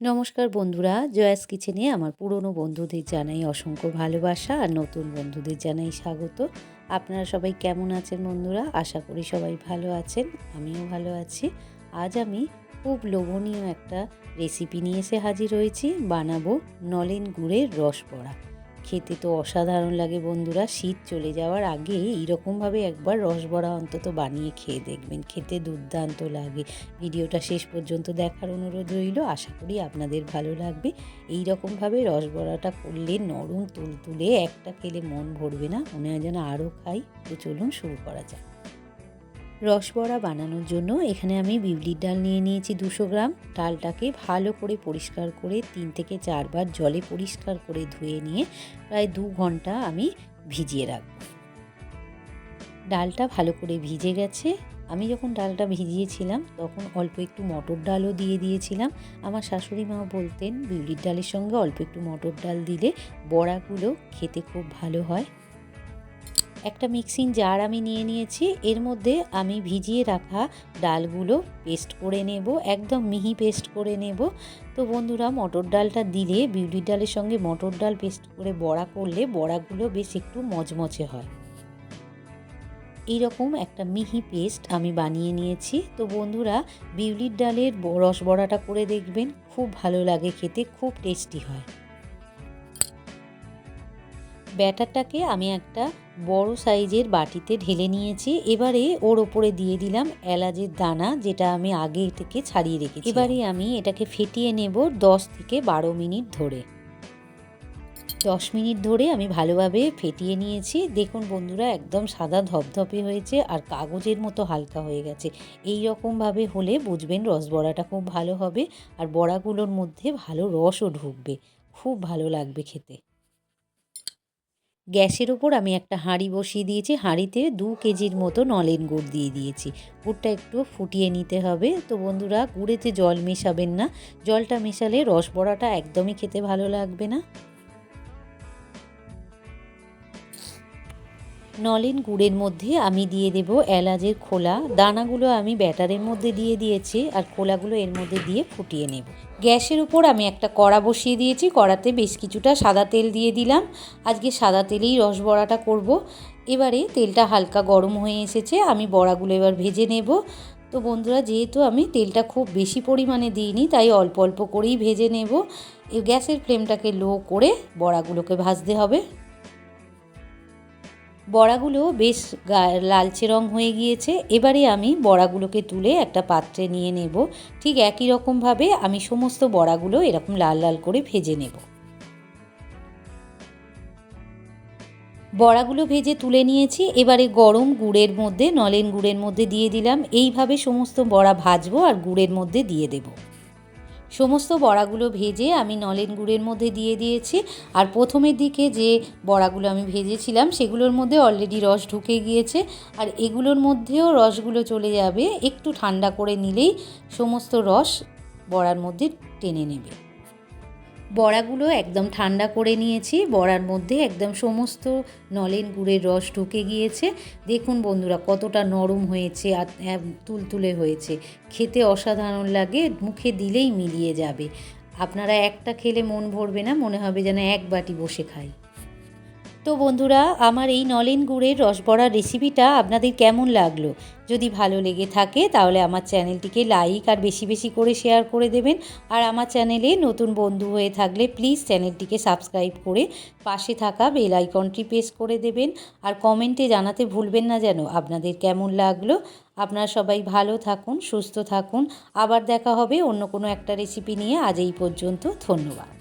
নমস্কার বন্ধুরা, জয়াস কিচেনে আমার পুরনো বন্ধুদের জানাই অসংখ্য ভালোবাসা আর নতুন বন্ধুদের জানাই স্বাগত। আপনারা সবাই কেমন আছেন বন্ধুরা? আশা করি সবাই ভালো আছেন, আমিও ভালো আছি। আজ আমি খুব লোভনীয় একটা রেসিপি নিয়ে এসে হাজির হয়েছি। বানাবো নলেন গুড়ের রসবড়া। খেতে তো অসাধারণ লাগে বন্ধুরা। শীত চলে যাওয়ার আগে এইরকমভাবে একবার রসবড়া অন্তত বানিয়ে খেয়ে দেখবেন, খেতে দুর্দান্ত লাগে। ভিডিওটা শেষ পর্যন্ত দেখার অনুরোধ রইল, আশা করি আপনাদের ভালো লাগবে। এই রকমভাবে রসবড়াটা করলে নরম তুলতুলে, একটা খেলে মন ভরবে না, মনে হয় যেন আরও খাই। তো চলুন শুরু করা যাক। রসবড়া বানানোর জন্য এখানে আমি বিউলির ডাল নিয়ে নিয়েছি 200 গ্রাম। ডালটাকে ভালো করে পরিষ্কার করে 3 থেকে 4 বার জলে পরিষ্কার করে ধুয়ে নিয়ে প্রায় 2 ঘন্টা আমি ভিজিয়ে রাখব। ডালটা ভালো করে ভিজে গেছে। আমি যখন ডালটা ভিজিয়েছিলাম তখন অল্প একটু মটর ডালও দিয়ে দিয়েছিলাম। আমার শাশুড়ি মা বলতেন বিউলির ডালের সঙ্গে অল্প একটু মটর ডাল দিলে বড়াগুলো খেতে খুব ভালো হয়। একটা মিক্সিং জার আমি নিয়ে নিয়েছি। এর মধ্যে আমি ভিজিয়ে রাখা ডালগুলো পেস্ট করে নেব, একদম মিহি পেস্ট করে নেব। তো বন্ধুরা, মটর ডালটা দিলে, বিউলির ডালের সঙ্গে মটর ডাল পেস্ট করে বড়া করলে বড়াগুলো বেশ একটু মচমচে হয়। এইরকম একটা মিহি পেস্ট আমি বানিয়ে নিয়েছি। তো বন্ধুরা, বিউলির ডালের রসবড়াটা করে দেখবেন, খুব ভালো লাগে খেতে, খুব টেস্টি হয়। ব্যাটারটাকে আমি একটা বড় সাইজের বাটিতে ঢেলে নিয়েছি। এবারে ওর ওপরে দিয়ে দিলাম এলাচের দানা, যেটা আমি আগে থেকে ছাড়িয়ে রেখেছি। এবারে আমি এটাকে ফেটিয়ে নেব 10 থেকে 12 মিনিট ধরে। 10 মিনিট ধরে আমি ভালোভাবে ফেটিয়ে নিয়েছি। দেখুন বন্ধুরা, একদম সাদা ধপধপে হয়েছে আর কাগজের মতো হালকা হয়ে গেছে। এই রকমভাবে হলে বুঝবেন রসবড়াটা খুব ভালো হবে আর বড়াগুলোর মধ্যে ভালো রসও ঢুকবে, খুব ভালো লাগবে খেতে। গ্যাসের ওপর আমি একটা হাঁড়ি বসিয়ে দিয়েছি। হাঁড়িতে 2 কেজির মতো নলেন গুড় দিয়ে দিয়েছি। গুড়টা একটু ফুটিয়ে নিতে হবে। তো বন্ধুরা, গুড়েতে জল মেশাবেন না, জলটা মেশালে রসবড়াটা একদমই খেতে ভালো লাগবে না। নলেন গুড়ের মধ্যে আমি দিয়ে দেব এলাচের খোলা। দানাগুলো আমি ব্যাটারের মধ্যে দিয়ে দিয়েছি আর খোলাগুলো এর মধ্যে দিয়ে ফুটিয়ে নেব। গ্যাসের উপর আমি একটা কড়া বসিয়ে দিয়েছি। কড়াতে বেশ কিছুটা সাদা তেল দিয়ে দিলাম। আজকে সাদা তেলেই রসবড়াটা করব। এবারে তেলটা হালকা গরম হয়ে এসেছে, আমি বড়াগুলো এবার ভেজে নেব। তো বন্ধুরা, যেহেতু আমি তেলটা খুব বেশি পরিমাণে দিইনি, তাই অল্প অল্প করেই ভেজে নেব। গ্যাসের ফ্লেমটাকে লো করে বড়াগুলোকে ভাজতে হবে। বড়াগুলো বেশ লালচে রং হয়ে গিয়েছে। এবারে আমি বড়াগুলোকে তুলে একটা পাত্রে নিয়ে নেব। ঠিক একই রকমভাবে আমি সমস্ত বড়াগুলো এরকম লাল লাল করে ভেজে নেব। বড়াগুলো ভেজে তুলে নিয়েছি। এবারে গরম গুড়ের মধ্যে, নলেন গুড়ের মধ্যে দিয়ে দিলাম। এইভাবে সমস্ত বড়া ভাজবো আর গুড়ের মধ্যে দিয়ে দেব। সমস্ত বড়াগুলো ভেজে আমি নলেন গুড়ের মধ্যে দিয়ে দিয়েছি। আর প্রথমের দিকে যে বড়াগুলো আমি ভেজেছিলাম সেগুলোর মধ্যে অলরেডি রস ঢুকে গিয়েছে, আর এগুলোর মধ্যেও রসগুলো চলে যাবে। একটু ঠান্ডা করে নিলেই সমস্ত রস বড়ার মধ্যে টেনে নেবে। বড়াগুলো একদম ঠান্ডা করে নিয়েছি। বড়ার মধ্যে একদম সমস্ত নলেন গুড়ের রস ঢুকে গিয়েছে। দেখুন বন্ধুরা, কতটা নরম হয়েছে আর তুলতুলে হয়েছে। খেতে অসাধারণ লাগে, মুখে দিলেই মিলিয়ে যাবে। আপনারা একটা খেলে মন ভরবে না, মনে হবে যেন এক বাটি বসে খাই। তো বন্ধুরা, আমার এই নলেন গুড়ের রসবড়ার রেসিপিটা আপনাদের কেমন লাগলো? যদি ভালো লেগে থাকে তাহলে আমার চ্যানেলটিকে লাইক আর বেশি বেশি করে শেয়ার করে দেবেন। আর আমার চ্যানেলে নতুন বন্ধু হয়ে থাকলে প্লিজ চ্যানেলটিকে সাবস্ক্রাইব করে পাশে থাকা বেল আইকনটি প্রেস করে দেবেন। আর কমেন্টে জানাতে ভুলবেন না যেন আপনাদের কেমন লাগলো। আপনারা সবাই ভালো থাকুন, সুস্থ থাকুন। আবার দেখা হবে অন্য কোনো একটা রেসিপি নিয়ে। আজ এই পর্যন্ত, ধন্যবাদ।